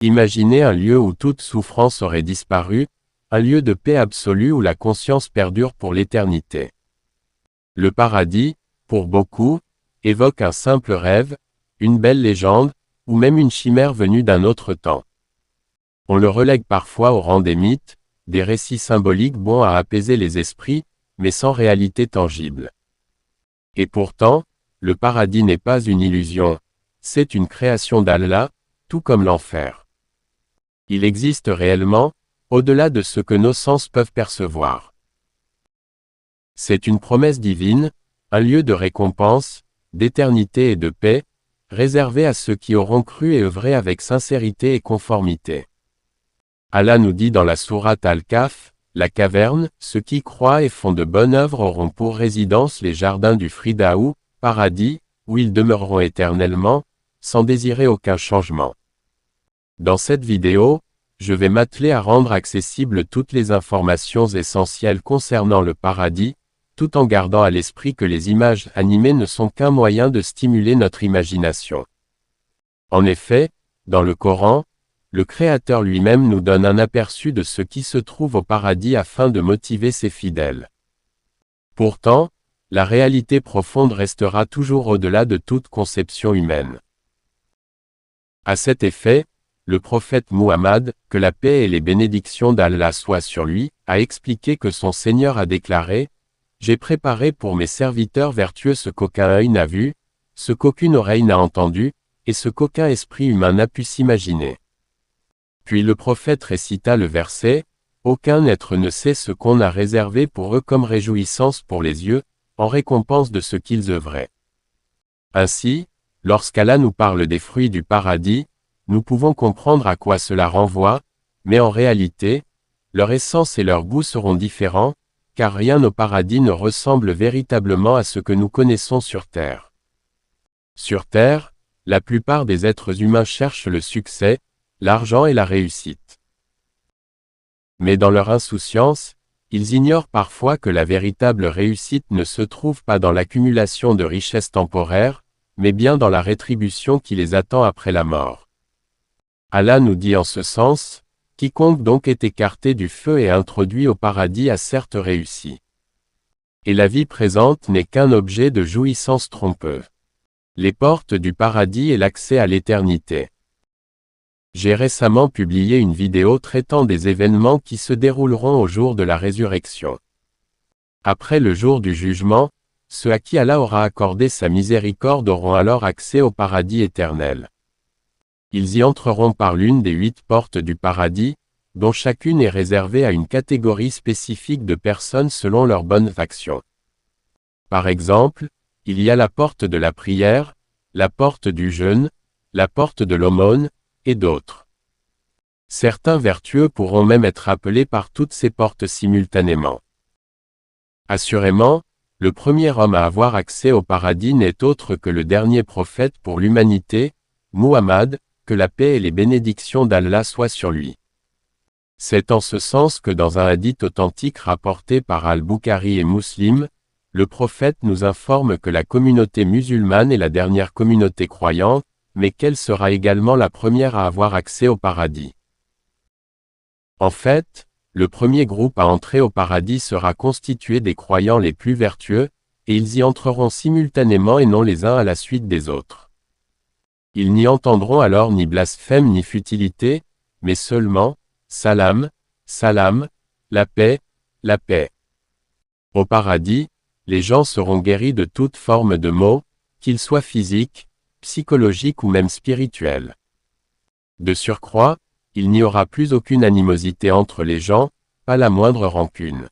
Imaginez un lieu où toute souffrance aurait disparu, un lieu de paix absolue où la conscience perdure pour l'éternité. Le paradis, pour beaucoup, évoque un simple rêve, une belle légende, ou même une chimère venue d'un autre temps. On le relègue parfois au rang des mythes, des récits symboliques bons à apaiser les esprits, mais sans réalité tangible. Et pourtant, le paradis n'est pas une illusion, c'est une création d'Allah, tout comme l'enfer. Il existe réellement, au-delà de ce que nos sens peuvent percevoir. C'est une promesse divine, un lieu de récompense, d'éternité et de paix, réservé à ceux qui auront cru et œuvré avec sincérité et conformité. Allah nous dit dans la sourate Al-Kahf, la caverne, ceux qui croient et font de bonnes œuvres auront pour résidence les jardins du Firdaus, paradis, où ils demeureront éternellement, sans désirer aucun changement. Dans cette vidéo, je vais m'atteler à rendre accessibles toutes les informations essentielles concernant le paradis, tout en gardant à l'esprit que les images animées ne sont qu'un moyen de stimuler notre imagination. En effet, dans le Coran, le Créateur lui-même nous donne un aperçu de ce qui se trouve au paradis afin de motiver ses fidèles. Pourtant, la réalité profonde restera toujours au-delà de toute conception humaine. À cet effet, le prophète Muhammad, que la paix et les bénédictions d'Allah soient sur lui, a expliqué que son Seigneur a déclaré « J'ai préparé pour mes serviteurs vertueux ce qu'aucun œil n'a vu, ce qu'aucune oreille n'a entendu, et ce qu'aucun esprit humain n'a pu s'imaginer. » Puis le prophète récita le verset « Aucun être ne sait ce qu'on a réservé pour eux comme réjouissance pour les yeux, en récompense de ce qu'ils œuvraient. » Ainsi, lorsqu'Allah nous parle des fruits du paradis, nous pouvons comprendre à quoi cela renvoie, mais en réalité, leur essence et leur goût seront différents, car rien au paradis ne ressemble véritablement à ce que nous connaissons sur Terre. Sur Terre, la plupart des êtres humains cherchent le succès, l'argent et la réussite. Mais dans leur insouciance, ils ignorent parfois que la véritable réussite ne se trouve pas dans l'accumulation de richesses temporaires, mais bien dans la rétribution qui les attend après la mort. Allah nous dit en ce sens, « Quiconque donc est écarté du feu et introduit au paradis a certes réussi. Et la vie présente n'est qu'un objet de jouissance trompeux. Les portes du paradis et l'accès à l'éternité. » J'ai récemment publié une vidéo traitant des événements qui se dérouleront au jour de la résurrection. Après le jour du jugement, ceux à qui Allah aura accordé sa miséricorde auront alors accès au paradis éternel. Ils y entreront par l'une des 8 portes du paradis, dont chacune est réservée à une catégorie spécifique de personnes selon leurs bonnes actions. Par exemple, il y a la porte de la prière, la porte du jeûne, la porte de l'aumône, et d'autres. Certains vertueux pourront même être appelés par toutes ces portes simultanément. Assurément, le premier homme à avoir accès au paradis n'est autre que le dernier prophète pour l'humanité, Muhammad, que la paix et les bénédictions d'Allah soient sur lui. C'est en ce sens que dans un hadith authentique rapporté par Al-Bukhari et Muslim, le prophète nous informe que la communauté musulmane est la dernière communauté croyante, mais qu'elle sera également la première à avoir accès au paradis. En fait, le premier groupe à entrer au paradis sera constitué des croyants les plus vertueux, et ils y entreront simultanément et non les uns à la suite des autres. Ils n'y entendront alors ni blasphème ni futilité, mais seulement « Salam, salam, la paix, la paix ». Au paradis, les gens seront guéris de toute forme de maux, qu'ils soient physiques, psychologiques ou même spirituels. De surcroît, il n'y aura plus aucune animosité entre les gens, pas la moindre rancune.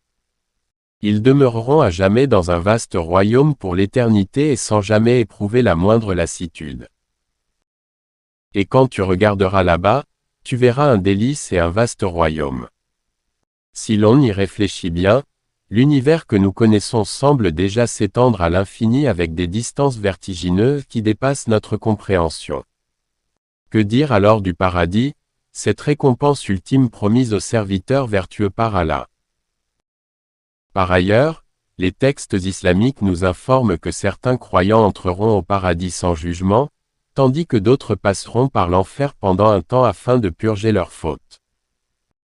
Ils demeureront à jamais dans un vaste royaume pour l'éternité et sans jamais éprouver la moindre lassitude. Et quand tu regarderas là-bas, tu verras un délice et un vaste royaume. Si l'on y réfléchit bien, l'univers que nous connaissons semble déjà s'étendre à l'infini avec des distances vertigineuses qui dépassent notre compréhension. Que dire alors du paradis, cette récompense ultime promise aux serviteurs vertueux par Allah? Par ailleurs, les textes islamiques nous informent que certains croyants entreront au paradis sans jugement, tandis que d'autres passeront par l'enfer pendant un temps afin de purger leurs fautes.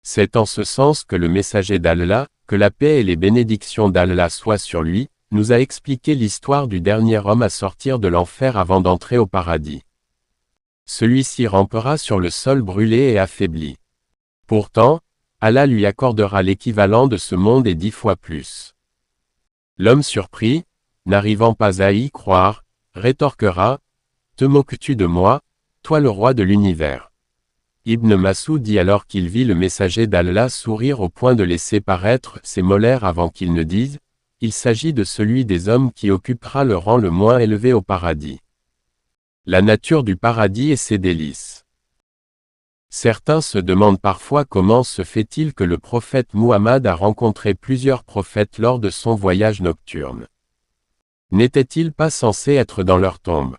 C'est en ce sens que le messager d'Allah, que la paix et les bénédictions d'Allah soient sur lui, nous a expliqué l'histoire du dernier homme à sortir de l'enfer avant d'entrer au paradis. Celui-ci rampera sur le sol brûlé et affaibli. Pourtant, Allah lui accordera l'équivalent de ce monde et 10 fois plus. L'homme surpris, n'arrivant pas à y croire, rétorquera « Te moques-tu de moi, toi le roi de l'univers ?» Ibn Mas'ud dit alors qu'il vit le messager d'Allah sourire au point de laisser paraître ses molaires avant qu'il ne dise « Il s'agit de celui des hommes qui occupera le rang le moins élevé au paradis. » La nature du paradis et ses délices. Certains se demandent parfois comment se fait-il que le prophète Muhammad a rencontré plusieurs prophètes lors de son voyage nocturne. N'était-il pas censé être dans leur tombe?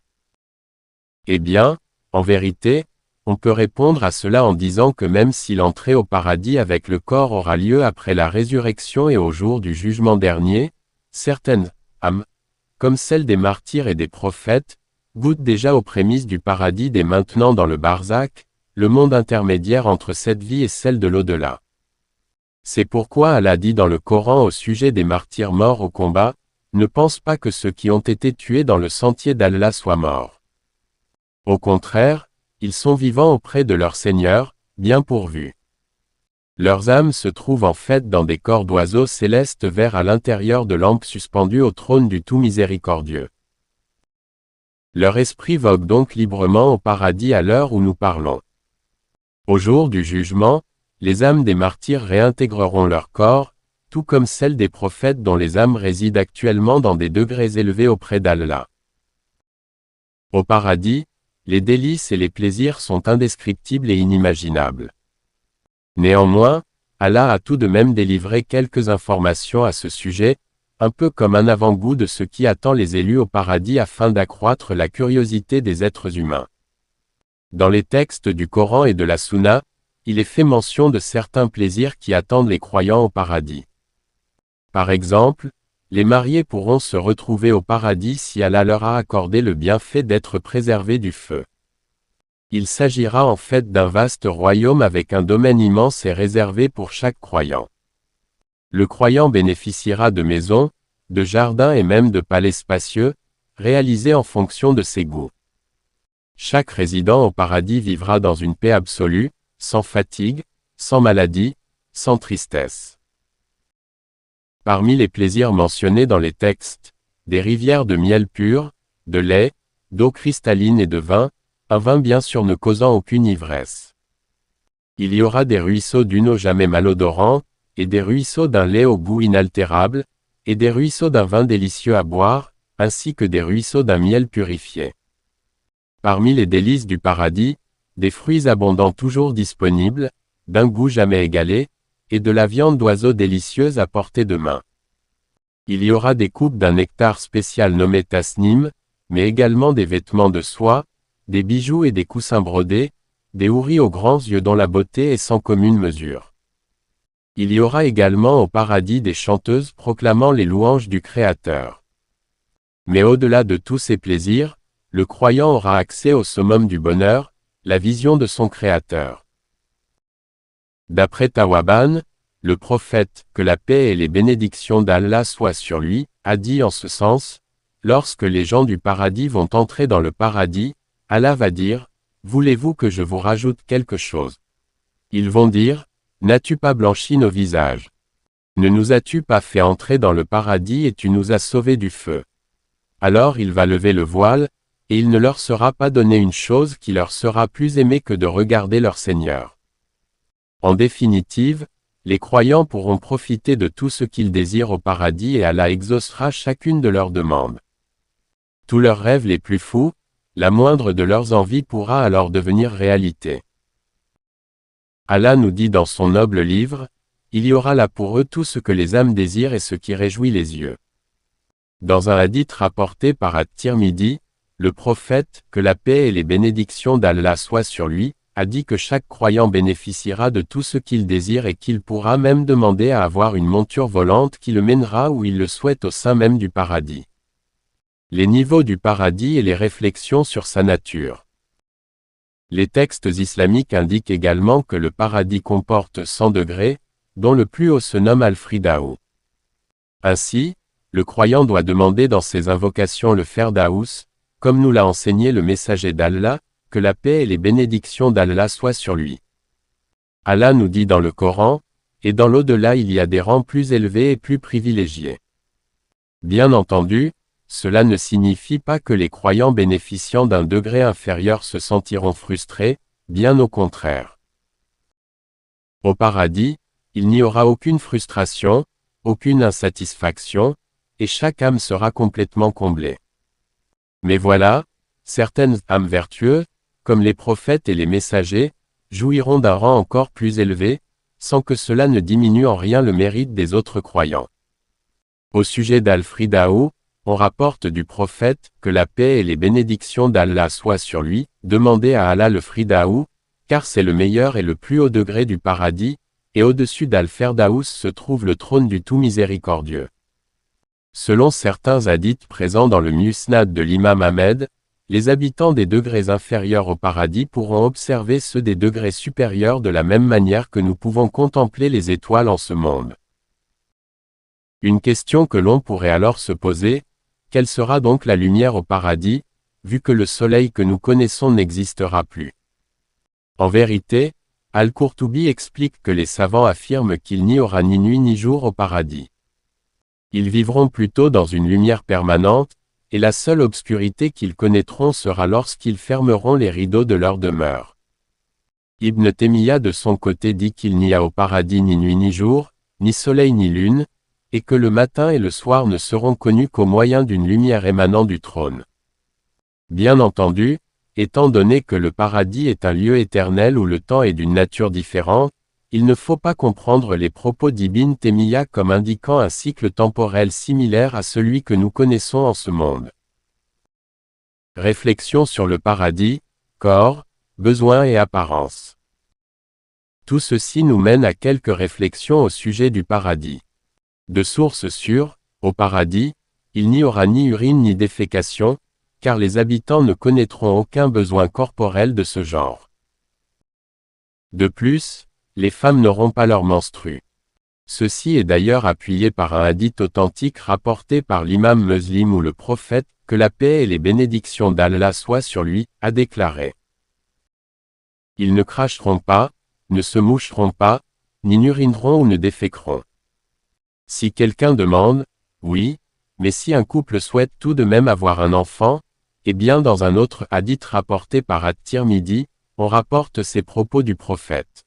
Eh bien, en vérité, on peut répondre à cela en disant que même si l'entrée au paradis avec le corps aura lieu après la résurrection et au jour du jugement dernier, certaines âmes, comme celles des martyrs et des prophètes, goûtent déjà aux prémices du paradis dès maintenant dans le barzakh, le monde intermédiaire entre cette vie et celle de l'au-delà. C'est pourquoi Allah dit dans le Coran au sujet des martyrs morts au combat, ne pense pas que ceux qui ont été tués dans le sentier d'Allah soient morts. Au contraire, ils sont vivants auprès de leur Seigneur, bien pourvus. Leurs âmes se trouvent en fait dans des corps d'oiseaux célestes verts à l'intérieur de lampes suspendues au trône du Tout Miséricordieux. Leur esprit vogue donc librement au paradis à l'heure où nous parlons. Au jour du jugement, les âmes des martyrs réintégreront leur corps, tout comme celles des prophètes dont les âmes résident actuellement dans des degrés élevés auprès d'Allah. Au paradis, les délices et les plaisirs sont indescriptibles et inimaginables. Néanmoins, Allah a tout de même délivré quelques informations à ce sujet, un peu comme un avant-goût de ce qui attend les élus au paradis afin d'accroître la curiosité des êtres humains. Dans les textes du Coran et de la Sunna, il est fait mention de certains plaisirs qui attendent les croyants au paradis. Par exemple, les mariés pourront se retrouver au paradis si Allah leur a accordé le bienfait d'être préservés du feu. Il s'agira en fait d'un vaste royaume avec un domaine immense et réservé pour chaque croyant. Le croyant bénéficiera de maisons, de jardins et même de palais spacieux, réalisés en fonction de ses goûts. Chaque résident au paradis vivra dans une paix absolue, sans fatigue, sans maladie, sans tristesse. Parmi les plaisirs mentionnés dans les textes, des rivières de miel pur, de lait, d'eau cristalline et de vin, un vin bien sûr ne causant aucune ivresse. Il y aura des ruisseaux d'une eau jamais malodorante, et des ruisseaux d'un lait au goût inaltérable, et des ruisseaux d'un vin délicieux à boire, ainsi que des ruisseaux d'un miel purifié. Parmi les délices du paradis, des fruits abondants toujours disponibles, d'un goût jamais égalé, et de la viande d'oiseaux délicieuse à portée de main. Il y aura des coupes d'un nectar spécial nommé tasnim, mais également des vêtements de soie, des bijoux et des coussins brodés, des houris aux grands yeux dont la beauté est sans commune mesure. Il y aura également au paradis des chanteuses proclamant les louanges du Créateur. Mais au-delà de tous ces plaisirs, le croyant aura accès au summum du bonheur, la vision de son Créateur. D'après Tawaban, le prophète, que la paix et les bénédictions d'Allah soient sur lui, a dit en ce sens, lorsque les gens du paradis vont entrer dans le paradis, Allah va dire, voulez-vous que je vous rajoute quelque chose? Ils vont dire, n'as-tu pas blanchi nos visages? Ne nous as-tu pas fait entrer dans le paradis et tu nous as sauvés du feu? Alors il va lever le voile, et il ne leur sera pas donné une chose qui leur sera plus aimée que de regarder leur Seigneur. En définitive, les croyants pourront profiter de tout ce qu'ils désirent au paradis et Allah exaucera chacune de leurs demandes. Tous leurs rêves les plus fous, la moindre de leurs envies pourra alors devenir réalité. Allah nous dit dans son noble livre, il y aura là pour eux tout ce que les âmes désirent et ce qui réjouit les yeux. Dans un hadith rapporté par At-Tirmidhi, le prophète, que la paix et les bénédictions d'Allah soient sur lui, a dit que chaque croyant bénéficiera de tout ce qu'il désire et qu'il pourra même demander à avoir une monture volante qui le mènera où il le souhaite au sein même du paradis. Les niveaux du paradis et les réflexions sur sa nature. Les textes islamiques indiquent également que le paradis comporte 100 degrés, dont le plus haut se nomme Al-Firdaous. Ainsi, le croyant doit demander dans ses invocations le Firdaous, comme nous l'a enseigné le messager d'Allah, que la paix et les bénédictions d'Allah soient sur lui. Allah nous dit dans le Coran, et dans l'au-delà il y a des rangs plus élevés et plus privilégiés. Bien entendu, cela ne signifie pas que les croyants bénéficiant d'un degré inférieur se sentiront frustrés, bien au contraire. Au paradis, il n'y aura aucune frustration, aucune insatisfaction, et chaque âme sera complètement comblée. Mais voilà, certaines âmes vertueuses, comme les prophètes et les messagers, jouiront d'un rang encore plus élevé, sans que cela ne diminue en rien le mérite des autres croyants. Au sujet d'Al-Firdaous, on rapporte du prophète que la paix et les bénédictions d'Allah soient sur lui, demandez à Allah le Firdaous, car c'est le meilleur et le plus haut degré du paradis, et au-dessus d'Al-Firdaous se trouve le trône du tout miséricordieux. Selon certains hadiths présents dans le Musnad de l'imam Ahmed, les habitants des degrés inférieurs au paradis pourront observer ceux des degrés supérieurs de la même manière que nous pouvons contempler les étoiles en ce monde. Une question que l'on pourrait alors se poser, quelle sera donc la lumière au paradis, vu que le soleil que nous connaissons n'existera plus? En vérité, Al-Qurtubi explique que les savants affirment qu'il n'y aura ni nuit ni jour au paradis. Ils vivront plutôt dans une lumière permanente, et la seule obscurité qu'ils connaîtront sera lorsqu'ils fermeront les rideaux de leur demeure. Ibn Taymiyyah de son côté dit qu'il n'y a au paradis ni nuit ni jour, ni soleil ni lune, et que le matin et le soir ne seront connus qu'au moyen d'une lumière émanant du trône. Bien entendu, étant donné que le paradis est un lieu éternel où le temps est d'une nature différente, il ne faut pas comprendre les propos d'Ibn Taymiyyah comme indiquant un cycle temporel similaire à celui que nous connaissons en ce monde. Réflexion sur le paradis, corps, besoins et apparence. Tout ceci nous mène à quelques réflexions au sujet du paradis. De source sûre, au paradis, il n'y aura ni urine ni défécation, car les habitants ne connaîtront aucun besoin corporel de ce genre. De plus, les femmes n'auront pas leur menstru. Ceci est d'ailleurs appuyé par un hadith authentique rapporté par l'imam Muslim où le prophète, que la paix et les bénédictions d'Allah soient sur lui, a déclaré. Ils ne cracheront pas, ne se moucheront pas, ni n'urineront ou ne déféqueront. Si quelqu'un demande, oui, mais si un couple souhaite tout de même avoir un enfant, eh bien dans un autre hadith rapporté par At-Tirmidhi, on rapporte ces propos du prophète.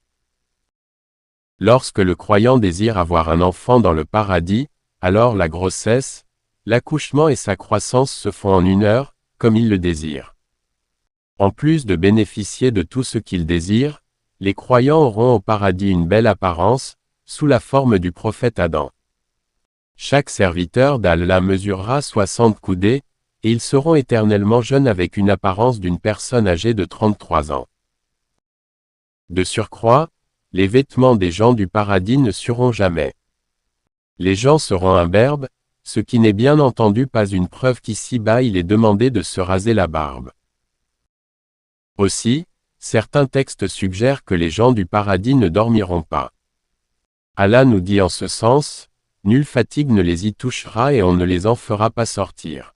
Lorsque le croyant désire avoir un enfant dans le paradis, alors la grossesse, l'accouchement et sa croissance se font en 1 heure, comme il le désire. En plus de bénéficier de tout ce qu'il désire, les croyants auront au paradis une belle apparence, sous la forme du prophète Adam. Chaque serviteur d'Allah mesurera 60 coudées, et ils seront éternellement jeunes avec une apparence d'une personne âgée de 33 ans. De surcroît, les vêtements des gens du paradis ne sueront jamais. Les gens seront imberbes, ce qui n'est bien entendu pas une preuve qu'ici-bas il est demandé de se raser la barbe. Aussi, certains textes suggèrent que les gens du paradis ne dormiront pas. Allah nous dit en ce sens, nulle fatigue ne les y touchera et on ne les en fera pas sortir.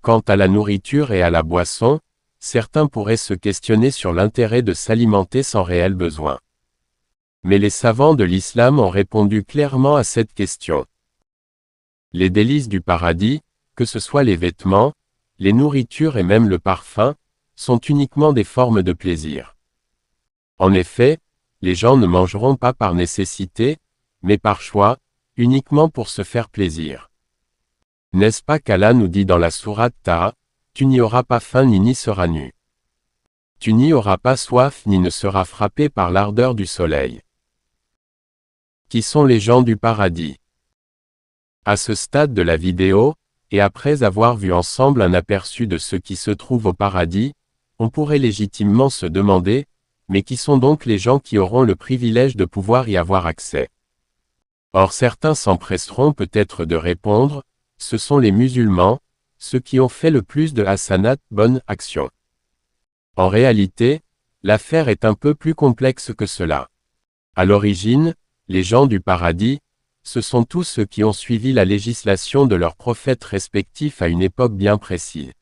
Quant à la nourriture et à la boisson, certains pourraient se questionner sur l'intérêt de s'alimenter sans réel besoin. Mais les savants de l'islam ont répondu clairement à cette question. Les délices du paradis, que ce soit les vêtements, les nourritures et même le parfum, sont uniquement des formes de plaisir. En effet, les gens ne mangeront pas par nécessité, mais par choix, uniquement pour se faire plaisir. N'est-ce pas qu'Allah nous dit dans la sourate Taha, tu n'y auras pas faim ni seras nu. Tu n'y auras pas soif ni ne seras frappé par l'ardeur du soleil. Qui sont les gens du paradis? À ce stade de la vidéo, et après avoir vu ensemble un aperçu de ce qui se trouve au paradis, on pourrait légitimement se demander, mais qui sont donc les gens qui auront le privilège de pouvoir y avoir accès? Or certains s'empresseront peut-être de répondre, ce sont les musulmans, ceux qui ont fait le plus de hasanat, bonnes actions. En réalité, l'affaire est un peu plus complexe que cela. À l'origine, les gens du paradis, ce sont tous ceux qui ont suivi la législation de leurs prophètes respectifs à une époque bien précise.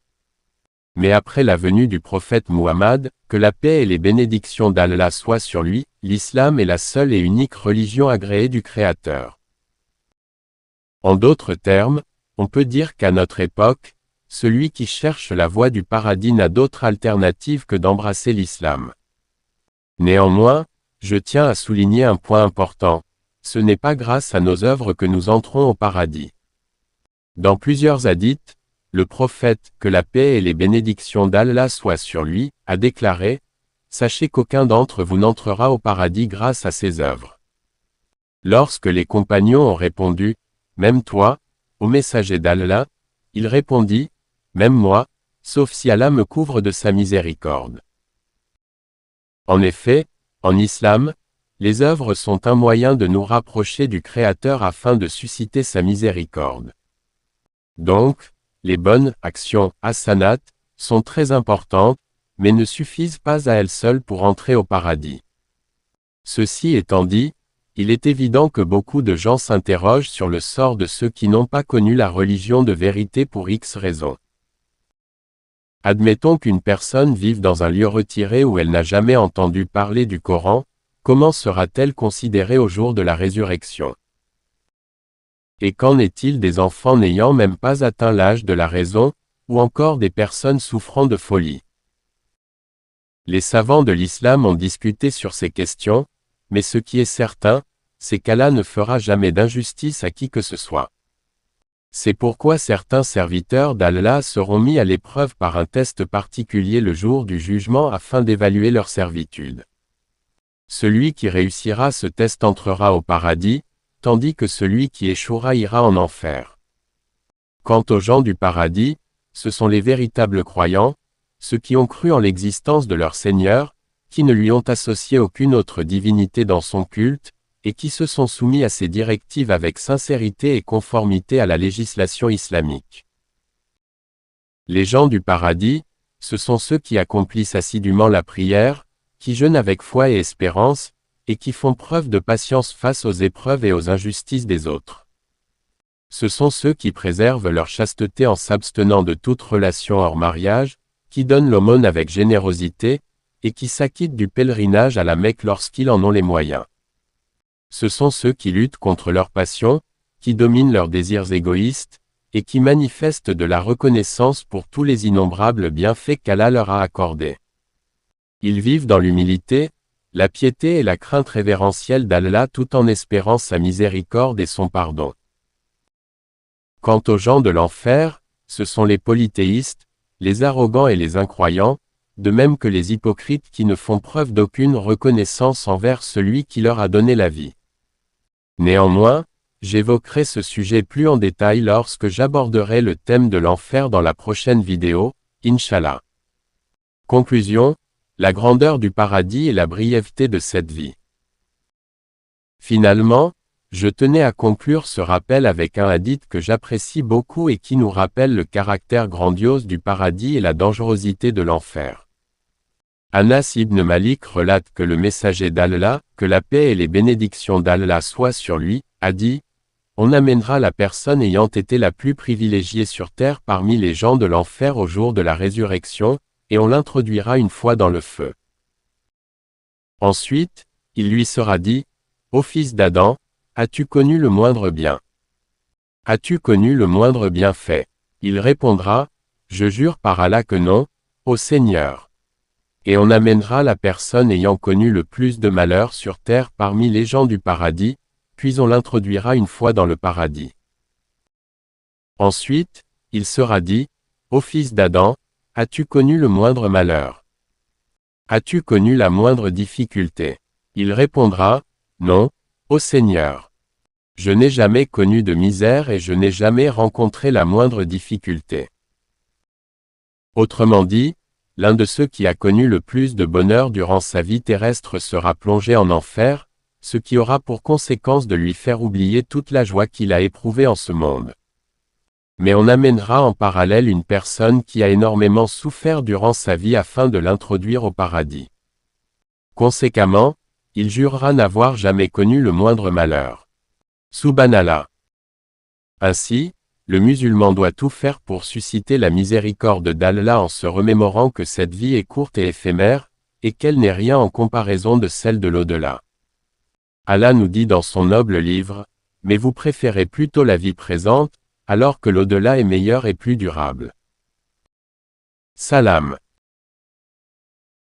Mais après la venue du prophète Muhammad, que la paix et les bénédictions d'Allah soient sur lui, l'islam est la seule et unique religion agréée du Créateur. En d'autres termes, on peut dire qu'à notre époque, celui qui cherche la voie du paradis n'a d'autre alternative que d'embrasser l'islam. Néanmoins, je tiens à souligner un point important, ce n'est pas grâce à nos œuvres que nous entrons au paradis. Dans plusieurs hadiths, le prophète, que la paix et les bénédictions d'Allah soient sur lui, a déclaré « Sachez qu'aucun d'entre vous n'entrera au paradis grâce à ses œuvres. » Lorsque les compagnons ont répondu « Même toi, ô messager d'Allah », il répondit « Même moi, sauf si Allah me couvre de sa miséricorde. » En effet, en islam, les œuvres sont un moyen de nous rapprocher du Créateur afin de susciter sa miséricorde. Donc, les bonnes actions, hasanat, sont très importantes, mais ne suffisent pas à elles seules pour entrer au paradis. Ceci étant dit, il est évident que beaucoup de gens s'interrogent sur le sort de ceux qui n'ont pas connu la religion de vérité pour X raisons. Admettons qu'une personne vive dans un lieu retiré où elle n'a jamais entendu parler du Coran, comment sera-t-elle considérée au jour de la résurrection? Et qu'en est-il des enfants n'ayant même pas atteint l'âge de la raison, ou encore des personnes souffrant de folie? Les savants de l'islam ont discuté sur ces questions, mais ce qui est certain, c'est qu'Allah ne fera jamais d'injustice à qui que ce soit. C'est pourquoi certains serviteurs d'Allah seront mis à l'épreuve par un test particulier le jour du jugement afin d'évaluer leur servitude. Celui qui réussira ce test entrera au paradis, tandis que celui qui échouera ira en enfer. Quant aux gens du paradis, ce sont les véritables croyants, ceux qui ont cru en l'existence de leur Seigneur, qui ne lui ont associé aucune autre divinité dans son culte, et qui se sont soumis à ses directives avec sincérité et conformité à la législation islamique. Les gens du paradis, ce sont ceux qui accomplissent assidûment la prière, qui jeûnent avec foi et espérance, et qui font preuve de patience face aux épreuves et aux injustices des autres. Ce sont ceux qui préservent leur chasteté en s'abstenant de toute relation hors mariage, qui donnent l'aumône avec générosité, et qui s'acquittent du pèlerinage à la Mecque lorsqu'ils en ont les moyens. Ce sont ceux qui luttent contre leurs passions, qui dominent leurs désirs égoïstes, et qui manifestent de la reconnaissance pour tous les innombrables bienfaits qu'Allah leur a accordés. Ils vivent dans l'humilité, la piété et la crainte révérentielle d'Allah tout en espérant sa miséricorde et son pardon. Quant aux gens de l'enfer, ce sont les polythéistes, les arrogants et les incroyants, de même que les hypocrites qui ne font preuve d'aucune reconnaissance envers celui qui leur a donné la vie. Néanmoins, j'évoquerai ce sujet plus en détail lorsque j'aborderai le thème de l'enfer dans la prochaine vidéo, Inch'Allah. Conclusion, la grandeur du paradis et la brièveté de cette vie. Finalement, je tenais à conclure ce rappel avec un hadith que j'apprécie beaucoup et qui nous rappelle le caractère grandiose du paradis et la dangerosité de l'enfer. Anas ibn Malik relate que le messager d'Allah, que la paix et les bénédictions d'Allah soient sur lui, a dit « On amènera la personne ayant été la plus privilégiée sur terre parmi les gens de l'enfer au jour de la résurrection, et on l'introduira une fois dans le feu. Ensuite, il lui sera dit « Ô fils d'Adam, as-tu connu le moindre bien? As-tu connu le moindre bienfait ?» Il répondra « Je jure par Allah que non, ô Seigneur. » Et on amènera la personne ayant connu le plus de malheur sur terre parmi les gens du paradis, puis on l'introduira une fois dans le paradis. Ensuite, il sera dit « Ô fils d'Adam, as-tu connu le moindre malheur? As-tu connu la moindre difficulté? » Il répondra « Non, ô Seigneur. Je n'ai jamais connu de misère et je n'ai jamais rencontré la moindre difficulté. » Autrement dit, l'un de ceux qui a connu le plus de bonheur durant sa vie terrestre sera plongé en enfer, ce qui aura pour conséquence de lui faire oublier toute la joie qu'il a éprouvée en ce monde. Mais on amènera en parallèle une personne qui a énormément souffert durant sa vie afin de l'introduire au paradis. Conséquemment, il jurera n'avoir jamais connu le moindre malheur. Subhanallah. Ainsi, le musulman doit tout faire pour susciter la miséricorde d'Allah en se remémorant que cette vie est courte et éphémère, et qu'elle n'est rien en comparaison de celle de l'au-delà. Allah nous dit dans son noble livre, « Mais vous préférez plutôt la vie présente, alors que l'au-delà est meilleur et plus durable. » Salam.